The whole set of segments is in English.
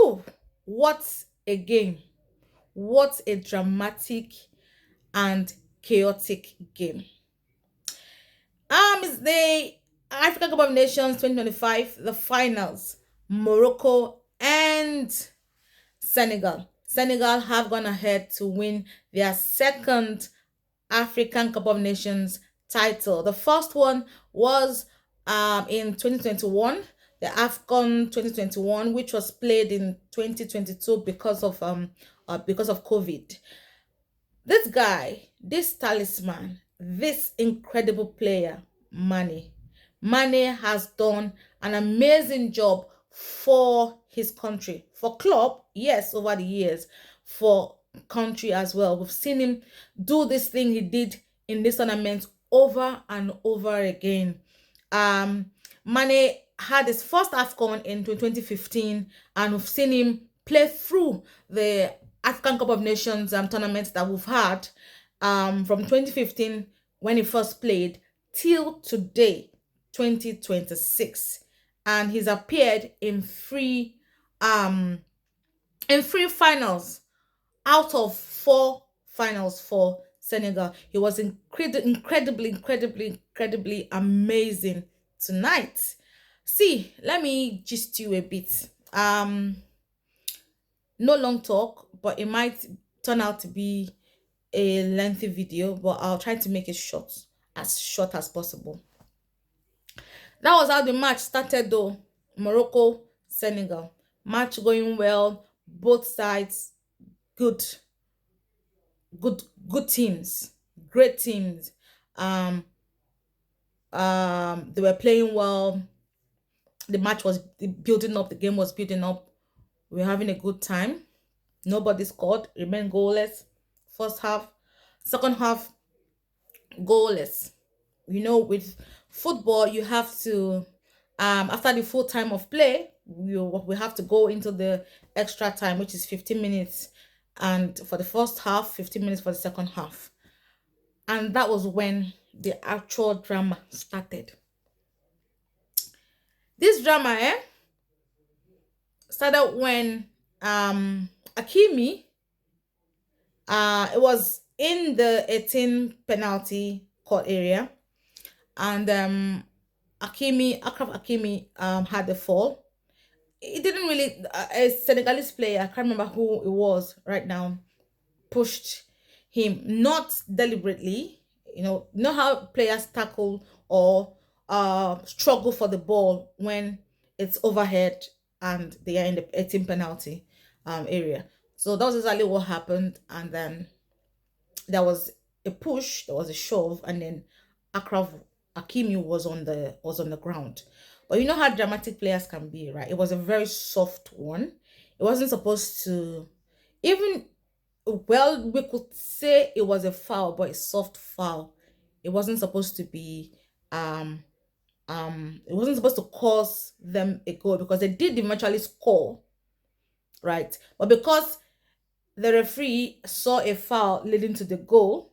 Whew, what a game. What a dramatic and chaotic game. It's the African Cup of Nations 2025, the finals. Morocco and Senegal. Senegal have gone ahead to win their second African Cup of Nations title. The first one was in 2021, the AFCON 2021, which was played in 2022 because of COVID. This guy, this talisman, this incredible player, Mane has done an amazing job for his country, for club, yes, over the years, for country as well. We've seen him do this thing he did in this tournament over and over again. Mane had his first AFCON in 2015, and we've seen him play through the African Cup of Nations tournaments that we've had from 2015 when he first played till today, 2026, and he's appeared in three finals out of four finals for Senegal. He was incredibly amazing tonight. See, let me gist you a bit. No long talk, but it might turn out to be a lengthy video, but I'll try to make it short as possible. That was how the match started though. Morocco, Senegal. Match going well, both sides good, good teams, great teams. They were playing well. The match was building up, the game was building up. We were having a good time. Nobody scored, remained goalless. First half, second half, goalless. With football, you have to, after the full time of play, we have to go into the extra time, which is 15 minutes. And for the first half, 15 minutes for the second half. And that was when the actual drama started. This drama, started when Hakimi, it was in the 18 penalty court area, and Akraf Hakimi had the fall. It didn't really, a Senegalese player, I can't remember who it was right now, pushed him, not deliberately. You know how players tackle or struggle for the ball when it's overhead and they are in the 18 penalty area. So that was exactly what happened, and then there was a push, there was a shove, and then Akraf Hakimi was on the ground. But you know how dramatic players can be, right? It was a very soft one. It wasn't supposed to, even, well, we could say it was a foul, but a soft foul. It wasn't supposed to be it wasn't supposed to cause them a goal, because they did eventually score, right? But because the referee saw a foul leading to the goal,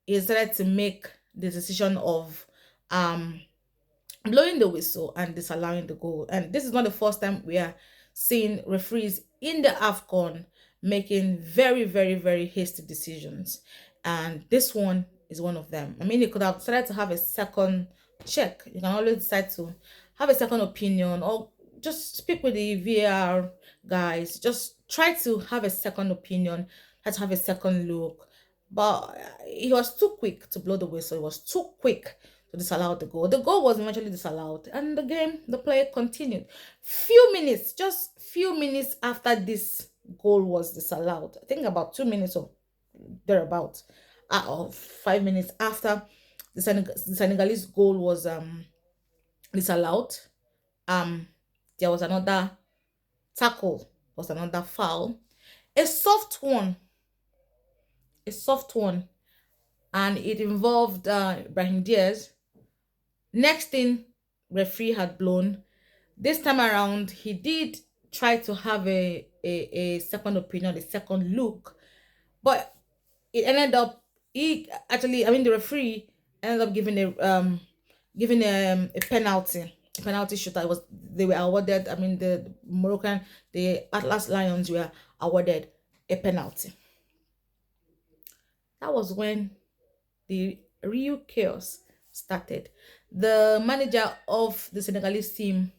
he decided to make the decision of blowing the whistle and disallowing the goal. And this is not the first time we are seeing referees in the AFCON making very hasty decisions. And this one is one of them. I mean, he could have decided to have a second check. You can always decide to have a second opinion, or just speak with the VAR guys. Just try to have a second opinion, try to have a second look. But he was too quick to blow the whistle. He was too quick to disallow the goal. The goal was eventually disallowed, and the play continued. Just few minutes after this goal was disallowed, I think about 2 minutes or thereabout, or 5 minutes after the Senegalese goal was disallowed, there was another tackle, was another foul, a soft one, and it involved Brahim Diaz. Next thing, referee had blown. This time around, he did try to have a second opinion, a second look, but it ended up, the referee ended up giving a penalty penalty shooter. Was they were awarded. I mean, the Moroccan, the Atlas Lions were awarded a penalty. That was when the real chaos started. The manager of the Senegalese team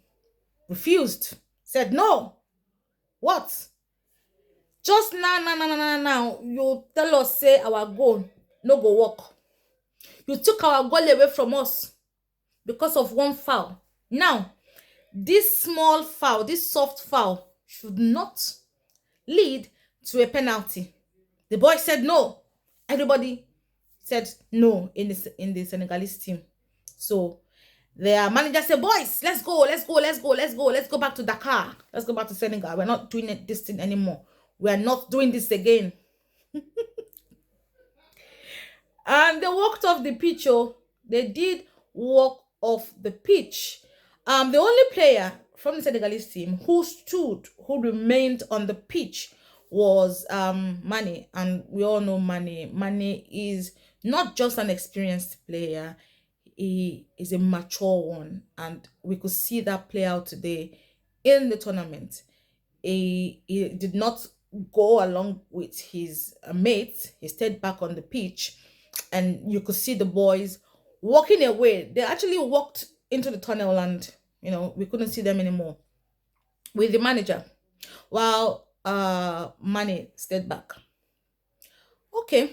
refused. Said no. What? Just now, you tell us say our goal no go work. You took our goal away from us because of one foul. Now, this small foul, this soft foul, should not lead to a penalty. The boy said no. Everybody said no in the Senegalese team. So their manager said, "Boys, let's go back to Dakar. Let's go back to Senegal. We're not doing this thing anymore. We are not doing this again." And they walked off the pitch. Oh, they did walk off the pitch. The only player from the Senegalese team who remained on the pitch was Mane, and we all know Mane. Mane is not just an experienced player; he is a mature one, and we could see that play out today in the tournament. He did not go along with his mates. He stayed back on the pitch, and you could see the boys walking away. They actually walked into the tunnel, and we couldn't see them anymore with the manager, while Mane stayed back. Okay,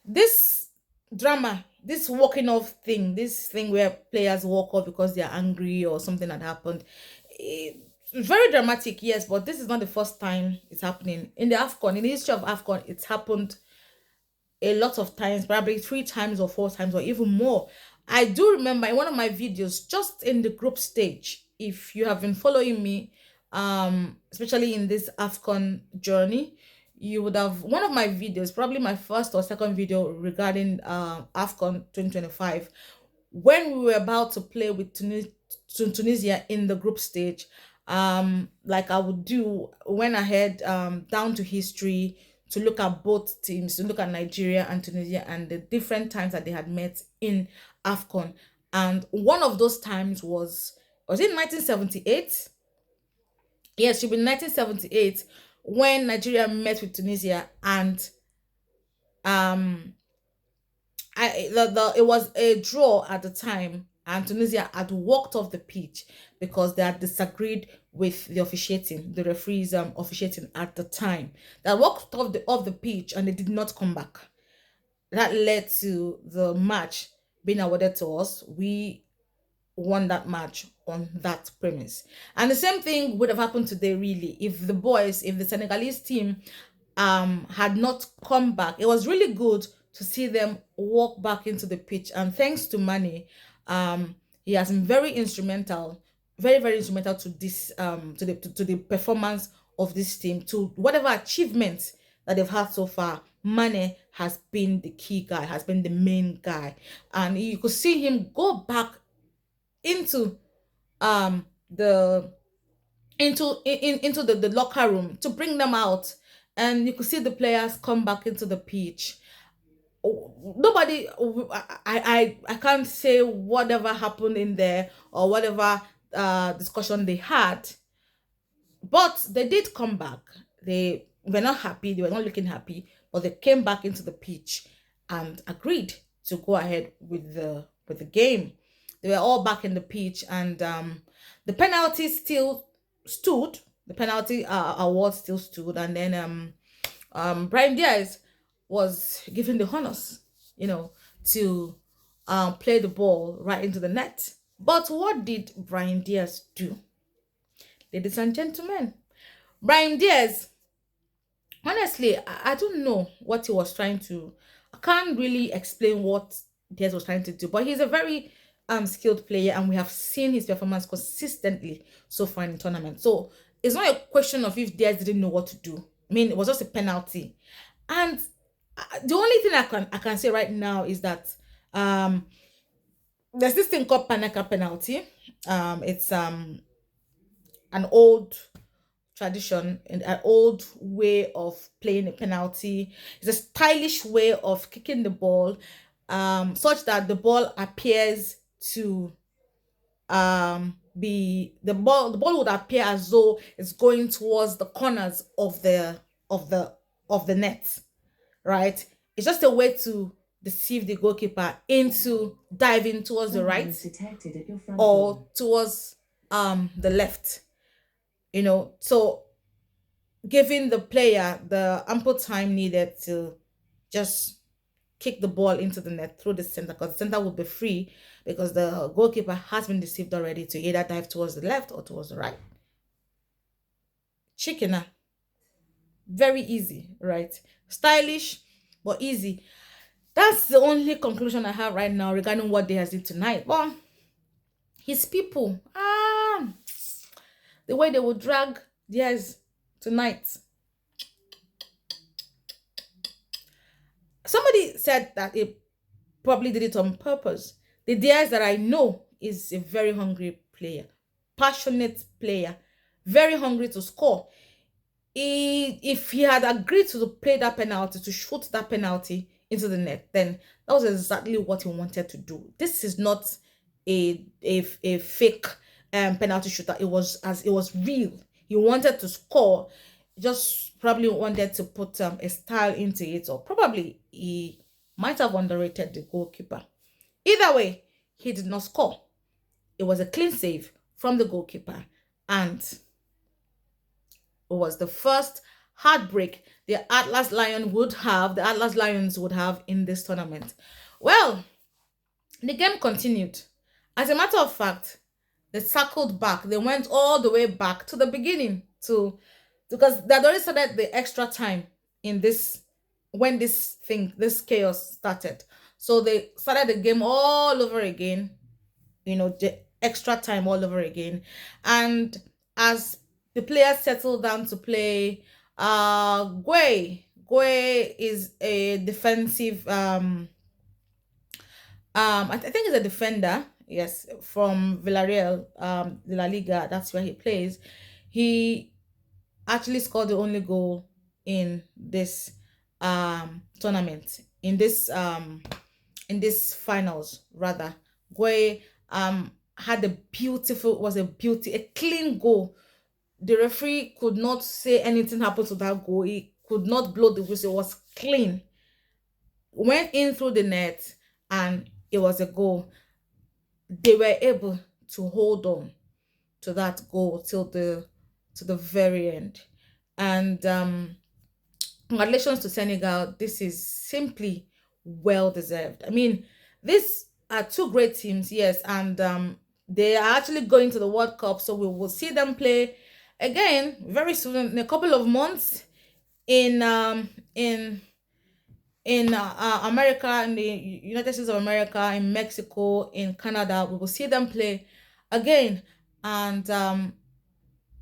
this drama, this walking off thing, this thing where players walk off because they are angry or something had happened, it's very dramatic, yes, but this is not the first time it's happening in the AFCON. In the history of AFCON, it's happened a lot of times, probably 3 times or 4 times or even more. I do remember in one of my videos, just in the group stage, if you have been following me, especially in this AFCON journey, you would have one of my videos, probably my first or second video regarding AFCON 2025, when we were about to play with Tunisia in the group stage. Like I would do, went ahead down to history to look at both teams, to look at Nigeria and Tunisia and the different times that they had met in AFCON. And one of those times was it 1978? Yes, it should be 1978, when Nigeria met with Tunisia, and um it was a draw at the time, and Tunisia had walked off the pitch because they had disagreed with the referees officiating at the time. They walked off the pitch and they did not come back. That led to the match being awarded to us. We won that match on that premise. And the same thing would have happened today, really, if the Senegalese team had not come back. It was really good to see them walk back into the pitch. And thanks to Mane, he has been very instrumental, very, very instrumental to this to the performance of this team, to whatever achievements that they've had so far. Mane has been the key guy, has been the main guy. And you could see him go back into the into the locker room to bring them out, and you could see the players come back into the pitch. Nobody, I can't say whatever happened in there or whatever discussion they had, but they did come back. They were not happy, they were not looking happy, but they came back into the pitch and agreed to go ahead with the game. They were all back in the pitch, and the penalty still stood. The penalty award still stood, and then Brian Diaz was given the honors, to play the ball right into the net. But what did Brian Diaz do? Ladies and gentlemen, Brian Diaz, honestly, I don't know what he was trying to. I can't really explain what Diaz was trying to do, but he's a very skilled player, and we have seen his performance consistently so far in the tournament. So it's not a question of if Diaz didn't know what to do. I mean, it was just a penalty, and the only thing I can say right now is that there's this thing called Panaka penalty. It's an old tradition and an old way of playing a penalty. It's a stylish way of kicking the ball, such that the ball appears to be the ball would appear as though it's going towards the corners of the of the net, right? It's just a way to deceive the goalkeeper into diving towards the right or towards the left, so giving the player the ample time needed to just kick the ball into the net through the center, because the center will be free because the goalkeeper has been deceived already to either dive towards the left or towards the right. Chicken, very easy, right? Stylish, but easy. That's the only conclusion I have right now regarding what they has did tonight. Well, his people, the way they will drag theirs tonight. Somebody said that it probably did it on purpose. The Diaz that I know is a very hungry player, passionate player, very hungry to score. If he had agreed to play that penalty, to shoot that penalty into the net, then that was exactly what he wanted to do. This is not a fake penalty shooter. It was real. He wanted to score, just probably wanted to put a style into it, or probably he might have underrated the goalkeeper. Either way, he did not score. It was a clean save from the goalkeeper, and it was the first heartbreak the Atlas Lions would have in this tournament. Well, the game continued. As a matter of fact, they circled back. They went all the way back to the beginning because they had already started the extra time in this when this chaos started. So they started the game all over again, the extra time all over again. And as the players settled down to play, Gwe is a defensive I think he's a defender, yes, from Villarreal, the La Liga, that's where he plays. He actually scored the only goal in this tournament, in this finals rather. Gwe had a clean goal. The referee could not say anything happened to that goal. He could not blow the whistle. It was clean. Went in through the net, and it was a goal. They were able to hold on to that goal to the very end. And congratulations to Senegal. This is simply well deserved. I mean, these are two great teams, yes, and they are actually going to the World Cup, so we will see them play again very soon, in a couple of months, in America, in the United States of America, in Mexico, in Canada. We will see them play again, and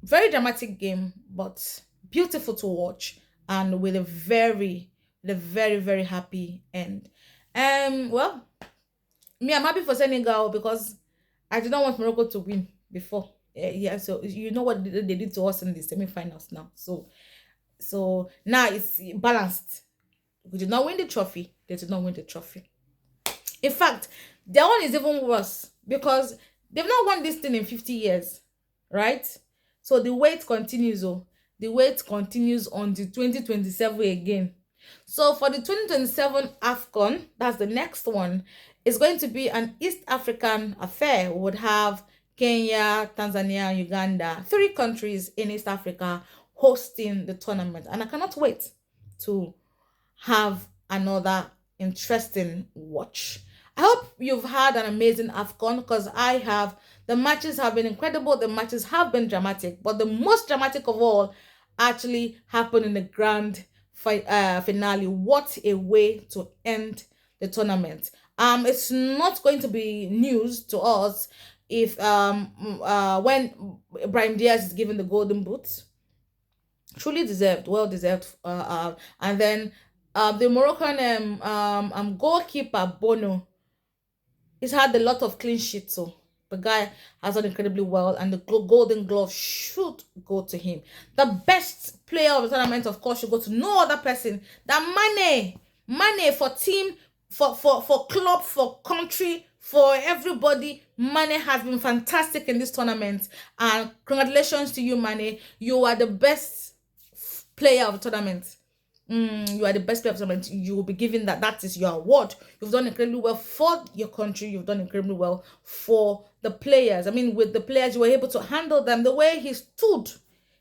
very dramatic game, but beautiful to watch, and with a very very happy end. Well, I'm happy for Senegal because I did not want Morocco to win before. Yeah, so you know what they did to us in the semi-finals now. So now it's balanced. We did not win the trophy. They did not win the trophy. In fact, their one is even worse because they've not won this thing in 50 years, right? So the wait continues. The wait continues on the 2027 again. So for the 2027 AFCON, that's the next one, it's going to be an East African affair. We would have Kenya, Tanzania, Uganda, 3 countries in East Africa hosting the tournament. And I cannot wait to have another interesting watch. I hope you've had an amazing AFCON, because I have. The matches have been incredible. The matches have been dramatic. But the most dramatic of all actually happened in the grand finale. What a way to end the tournament. It's not going to be news to us if when Brahim Diaz is given the golden boot. Truly deserved, well deserved. And then the Moroccan goalkeeper Bono, he's had a lot of clean sheets, so the guy has done incredibly well, and the golden glove should go to him. The best player of the tournament, of course, should go to no other person than Mane for team, for club, for country, for everybody. Mane has been fantastic in this tournament, and congratulations to you, Mane. You are the best player of the tournament. You are the best player of the tournament. You will be given that. That is your award. You've done incredibly well for your country. You've done incredibly well for the players. I mean, with the players, you were able to handle them the way he stood.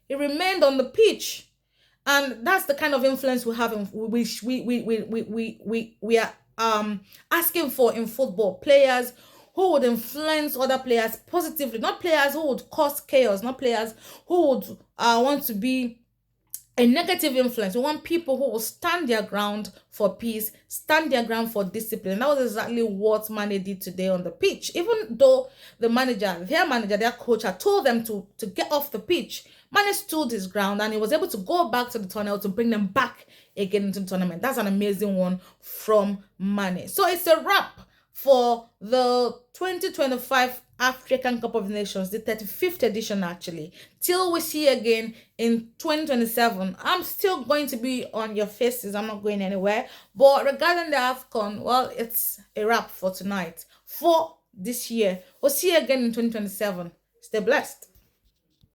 He remained on the pitch, and that's the kind of influence we have in which we are asking for in football. Players who would influence other players positively, not players who would cause chaos, not players who would want to be a negative influence. We want people who will stand their ground for peace, stand their ground for discipline. And that was exactly what Mane did today on the pitch. Even though their manager, their coach had told them to get off the pitch, Mane stood his ground and he was able to go back to the tunnel to bring them back again into the tournament. That's an amazing one from Mane. So it's a wrap for the 2025 African Cup of Nations, the 35th edition actually. Till we see you again in 2027. I'm still going to be on your faces. I'm not going anywhere. But regarding the AFCON, well, it's a wrap for tonight, for this year. We'll see you again in 2027. Stay blessed.